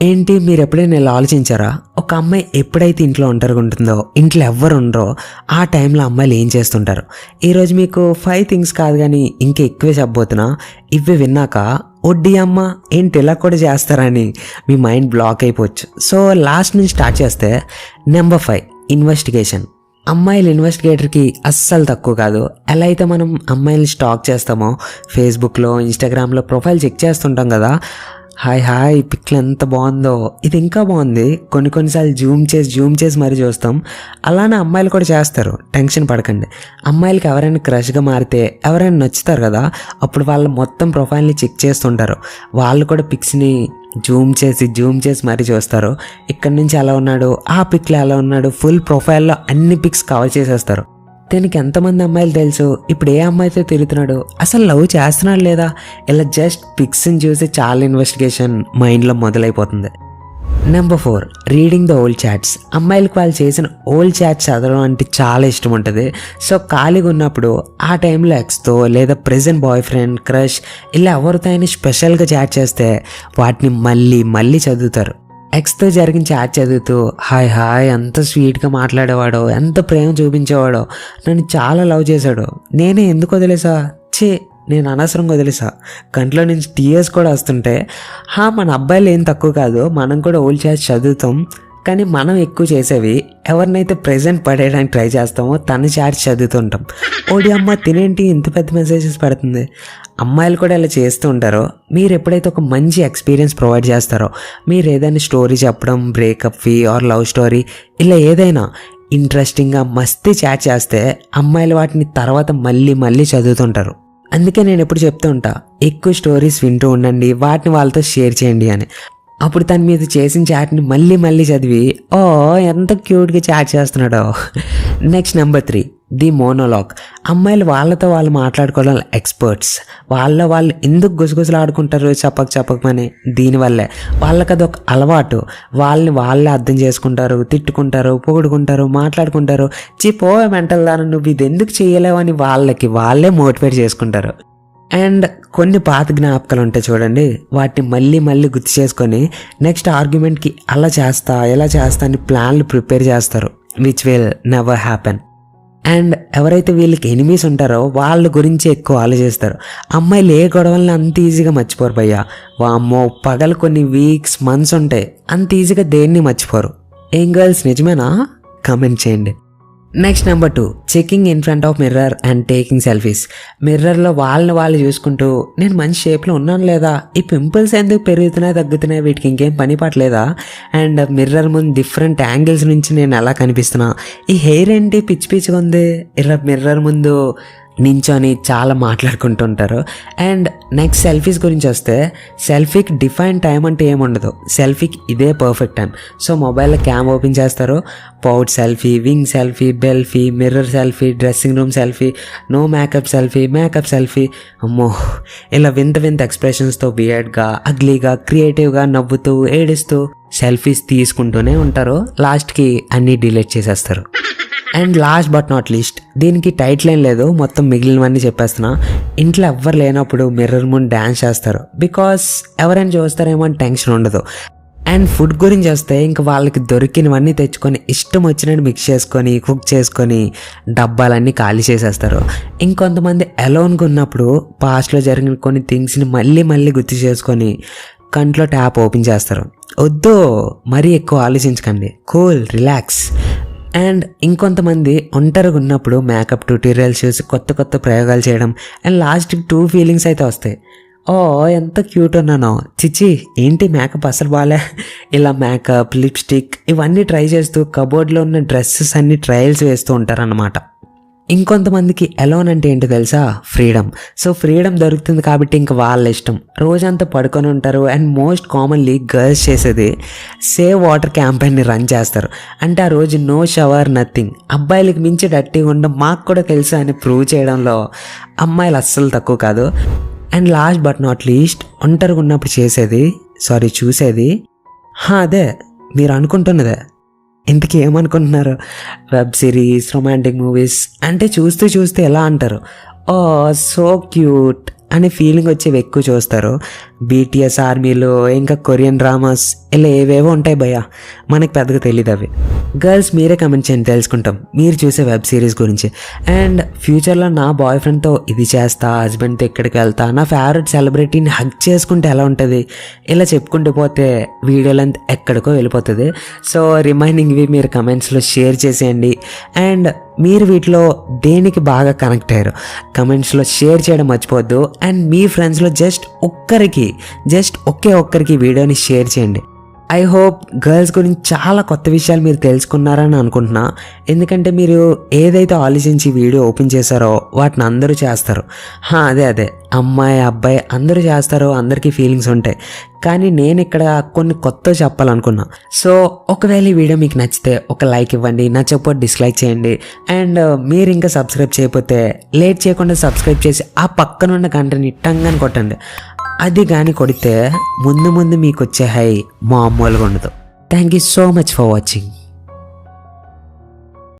ఏంటి, మీరు ఎప్పుడైనా ఇలా ఆలోచించారా? ఒక అమ్మాయి ఎప్పుడైతే ఇంట్లో ఒంటరిగా ఉంటుందో, ఇంట్లో ఎవ్వరు ఉండరో, ఆ టైంలో అమ్మాయిలు ఏం చేస్తుంటారు? ఈరోజు మీకు 5 థింగ్స్ కాదు కానీ ఇంకా ఎక్కువే చెప్పబోతున్నా. ఇవి విన్నాక వడ్డీ అమ్మ ఏంటి ఇలా కూడా చేస్తారని మీ మైండ్ బ్లాక్ అయిపోవచ్చు. సో లాస్ట్ నుంచి స్టార్ట్ చేస్తే, నెంబర్ 5 ఇన్వెస్టిగేషన్. అమ్మాయిలు ఇన్వెస్టిగేటర్కి అస్సలు తక్కువ కాదు. ఎలా అయితే మనం అమ్మాయిలు స్టాక్ చేస్తామో, ఫేస్బుక్లో, ఇన్స్టాగ్రామ్లో ప్రొఫైల్ చెక్ చేస్తుంటాం కదా, హాయ్ పిక్లు ఎంత బాగుందో, ఇది ఇంకా బాగుంది, కొన్నిసార్లు జూమ్ చేసి మరీ చూస్తాం. అలానే అమ్మాయిలు కూడా చేస్తారు, టెన్షన్ పడకండి. అమ్మాయిలకి ఎవరైనా క్రష్గా మారితే, ఎవరైనా నచ్చుతారు కదా, అప్పుడు వాళ్ళు మొత్తం ప్రొఫైల్ని చెక్ చేస్తుంటారు. వాళ్ళు కూడా పిక్స్ని జూమ్ చేసి మరీ చూస్తారు. ఇక్కడ నుంచి ఎలా ఉన్నాడు, ఆ పిక్లో ఎలా ఉన్నాడు, ఫుల్ ప్రొఫైల్లో అన్ని పిక్స్ కవర్ చేసేస్తారు. దీనికి ఎంతమంది అమ్మాయిలు తెలుసు ఇప్పుడు ఏ అమ్మాయితో తిరుగుతున్నాడు, అసలు లవ్ చేస్తున్నాడు లేదా, ఇలా జస్ట్ పిక్స్ని చూసి చాలా ఇన్వెస్టిగేషన్ మైండ్లో మొదలైపోతుంది. Number 4 reading the old chats. అమ్మాయిలకు వాళ్ళు చేసిన ఓల్డ్ చాట్స్ చదవడం అంటే చాలా ఇష్టం ఉంటుంది. సో ఖాళీగా ఉన్నప్పుడు ఆ టైంలో ఎక్స్తో లేదా ప్రెజెంట్ బాయ్ ఫ్రెండ్, క్రష్ ఇలా ఎవరితో అయినా స్పెషల్గా చాట్ చేస్తే వాటిని మళ్ళీ చదువుతారు. ఎక్స్తో జరిగిన చాట్ చదువుతూ హాయ్ ఎంత స్వీట్గా మాట్లాడేవాడో, ఎంత ప్రేమ చూపించేవాడో, నన్ను చాలా లవ్ చేశాడో, నేనే ఎందుకు వదిలేసా, నేను అనవసరంగా వదిలేసా, కంట్లో నుంచి టీయర్స్ కూడా వస్తుంటే, మన అబ్బాయిలు ఏం తక్కువ కాదు, మనం కూడా ఓల్డ్ చాట్ చదువుతాం. కానీ మనం ఎక్కువ చేసేవి ఎవరినైతే ప్రెజెంట్ పడేయడానికి ట్రై చేస్తామో తన చాట్ చదువుతుంటాం. ఓడి అమ్మ తినేంటి ఇంత పెద్ద మెసేజెస్ పడుతుంది. అమ్మాయిలు కూడా ఇలా చేస్తూ ఉంటారో. మీరు ఎప్పుడైతే ఒక మంచి ఎక్స్పీరియన్స్ ప్రొవైడ్ చేస్తారో, మీరు ఏదైనా స్టోరీ చెప్పడం, బ్రేకప్వి ఆర్ లవ్ స్టోరీ, ఇలా ఏదైనా ఇంట్రెస్టింగ్గా మస్తీ చాట్ చేస్తే అమ్మాయిలు వాటిని తర్వాత మళ్ళీ చదువుతుంటారు. అందుకే నేను ఎప్పుడు చెప్తూ ఉంటా, ఎక్కువ స్టోరీస్ వింటూ ఉండండి, వాటిని వాళ్ళతో షేర్ చేయండి అని. అప్పుడు తన మీద చేసిన చాట్ని మళ్ళీ చదివి ఎంత క్యూట్గా చాట్ చేస్తున్నాడో. Next number 3 the monologue. అమ్మాయిలు వాళ్ళతో వాళ్ళు మాట్లాడుకోవడం ఎక్స్పర్ట్స్. వాళ్ళు ఎందుకు గుసగుసలు ఆడుకుంటారు చెప్పకమని, దీనివల్లే వాళ్ళకి అదొక అలవాటు. వాళ్ళే అర్థం చేసుకుంటారు, తిట్టుకుంటారు, పొగుడుకుంటారు, మాట్లాడుకుంటారు. పో మెంటల్ దాని, నువ్వు ఇది ఎందుకు చేయలేవని వాళ్ళే మోటివేట్ చేసుకుంటారు. అండ్ కొన్ని పాత జ్ఞాపకాలు ఉంటాయి చూడండి, వాటిని మళ్ళీ గుర్తు చేసుకొని నెక్స్ట్ ఆర్గ్యుమెంట్కి అలా చేస్తా ఇలా చేస్తా అని ప్లాన్లు ప్రిపేర్ చేస్తారు, which will never happen. And ఎవరైతే వీళ్ళకి ఎనిమీస్ ఉంటారో వాళ్ళ గురించి ఎక్కువ ఆలోచిస్తారు. అమ్మాయిలు ఏ గొడవల్ని అంత ఈజీగా మర్చిపోరు భయ్యా. వామ్మో, పగలు కొన్ని వీక్స్ మంత్స్ ఉంటాయి, అంత ఈజీగా దేన్ని మర్చిపోరు. ఏం గర్ల్స్ నిజమేనా? కామెంట్ చేయండి. Next number 2 checking in front of mirror and taking selfies. మిర్రర్లో వాళ్ళు చూసుకుంటూ, నేను మంచి షేప్లో ఉన్నాను లేదా, ఈ పింపుల్స్ ఎందుకు పెరుగుతున్నాయి తగ్గుతున్నాయి, వీటికి ఇంకేం పని పట్టలేదా, అండ్ మిర్రర్ ముందు డిఫరెంట్ యాంగిల్స్ నుంచి నేను ఎలా కనిపిస్తున్నా, ఈ హెయిర్ ఏంటి పిచ్చిగా ఉంది, ఇలా మిర్రర్ ముందు నించొని చాలా మాట్లాడుకుంటుంటారు. అండ్ నెక్స్ట్ సెల్ఫీస్ గురించి వస్తే, సెల్ఫీకి డిఫైన్ టైం అంటే ఏముండదు, సెల్ఫీకి ఇదే పర్ఫెక్ట్ టైం. సో మొబైల్లో క్యామ్ ఓపెన్ చేస్తారు, pouch selfie, wing selfie, belfie, mirror selfie, dressing room selfie, no makeup selfie, makeup selfie. అమ్మో, ఇలా వింత ఎక్స్ప్రెషన్స్తో వియర్డ్గా, అగ్లీగా, క్రియేటివ్గా, నవ్వుతూ, ఏడుస్తూ సెల్ఫీస్ తీసుకుంటూనే ఉంటారు. లాస్ట్కి అన్నీ డిలీట్ చేసేస్తారు. And last but not least, దీనికి టైటిల్ ఏం లేదు, మొత్తం మిగిలినవన్నీ చెప్పేస్తున్నా. ఇంట్లో ఎవ్వరు లేనప్పుడు మిర్రర్ ముందు డ్యాన్స్ చేస్తారు, బికాస్ ఎవరైనా చూస్తారేమో అని టెన్షన్ ఉండదు. అండ్ ఫుడ్ గురించి వస్తే, ఇంకా వాళ్ళకి దొరికినవన్నీ తెచ్చుకొని ఇష్టం వచ్చినట్టు మిక్స్ చేసుకొని కుక్ చేసుకొని డబ్బాలన్నీ ఖాళీ చేసేస్తారు. ఇంకొంతమంది అలోన్గా ఉన్నప్పుడు పాస్ట్లో జరిగిన కొన్ని థింగ్స్ని మళ్ళీ గుర్తు చేసుకొని కంట్లో ట్యాప్ ఓపెన్ చేస్తారు. వద్దు, మరీ ఎక్కువ ఆలోచించకండి, కూల్, రిలాక్స్. అండ్ ఇంకొంతమంది ఒంటరిగా ఉన్నప్పుడు మేకప్ ట్యూటోరియల్స్ చూసి కొత్త ప్రయోగాలు చేయడం. అండ్ లాస్ట్కి 2 ఫీలింగ్స్ అయితే వస్తాయి. ఎంత క్యూట్ ఉన్నానో, చిచ్చి ఏంటి మేకప్ అసలు బాలే, ఇలా మేకప్, లిప్స్టిక్ ఇవన్నీ ట్రై చేస్తూ కబోర్డ్లో ఉన్న డ్రెస్సెస్ అన్ని ట్రయల్స్ వేస్తూ ఉంటారన్నమాట. ఇంకొంతమందికి అలోన్ అంటే ఏంటో తెలుసా, ఫ్రీడమ్. సో ఫ్రీడమ్ దొరుకుతుంది కాబట్టి ఇంకా వాళ్ళ ఇష్టం, రోజంతా పడుకొని ఉంటారు. అండ్ మోస్ట్ కామన్లీ గర్ల్స్ చేసేది సేవ్ వాటర్ క్యాంపెయిన్ని రన్ చేస్తారు. అంటే ఆ రోజు నో షవర్, నథింగ్. అబ్బాయిలకి మించి డట్టిగా ఉండడం మాకు కూడా తెలుసు అని ప్రూవ్ చేయడంలో అమ్మాయిలు అస్సలు తక్కువ కాదు. And last but not least, ఒంటరిగా ఉన్నప్పుడు చూసేది అదే మీరు అనుకుంటున్నదే. ఇంతకీ ఏమనుకుంటున్నారు? వెబ్ సిరీస్, రొమాంటిక్ మూవీస్ అంటే చూస్తూ ఎలా అంటారు, సో క్యూట్, అనే ఫీలింగ్ వచ్చేవి ఎక్కువ చూస్తారు. బీటీఎస్ ఆర్మీలు, ఇంకా కొరియన్ డ్రామాస్, ఇలా ఏవేవో ఉంటాయి భయ్య, మనకి పెద్దగా తెలియదు అవి. గర్ల్స్ మీరే కమెంట్ చేయండి, తెలుసుకుంటాం మీరు చూసే వెబ్ సిరీస్ గురించి. అండ్ ఫ్యూచర్లో నా బాయ్ ఫ్రెండ్తో ఇది చేస్తా, హస్బెండ్తో ఎక్కడికి వెళ్తా, నా ఫేవరెట్ సెలబ్రిటీని హగ్ చేసుకుంటే ఎలా ఉంటుంది, ఇలా చెప్పుకుంటూ పోతే వీడియో లెంత్ ఎక్కడికో వెళ్ళిపోతుంది. సో రిమైనింగ్ ఇవి మీరు కమెంట్స్లో షేర్ చేసేయండి. అండ్ మీరు వీటిలో దేనికి బాగా కనెక్ట్ అయ్యారు కమెంట్స్లో షేర్ చేయడం మర్చిపోవద్దు. అండ్ మీ ఫ్రెండ్స్లో జస్ట్ ఒకే ఒక్కరికి వీడియోని షేర్ చేయండి. ఐ హోప్ గర్ల్స్ గురించి చాలా కొత్త విషయాలు మీరు తెలుసుకున్నారని అనుకుంటున్నా. ఎందుకంటే మీరు ఏదైతే ఆలోచించి వీడియో ఓపెన్ చేశారో వాటిని అందరూ చేస్తారు. అదే అమ్మాయి అబ్బాయి అందరూ చేస్తారు, అందరికీ ఫీలింగ్స్ ఉంటాయి. కానీ నేను ఇక్కడ కొన్ని కొత్త చెప్పాలనుకున్నా. సో ఒకవేళ ఈ వీడియో మీకు నచ్చితే ఒక లైక్ ఇవ్వండి, నచ్చకపోతే డిస్లైక్ చేయండి. అండ్ మీరు ఇంకా సబ్స్క్రైబ్ చేయకపోతే లేట్ చేయకుండా సబ్స్క్రైబ్ చేసి ఆ పక్కనున్న గంటని టంగని కొట్టండి. అది కానీ కొడితే ముందు మీకు వచ్చే హై మామూలుగా ఉండదు. Thank you so much for watching.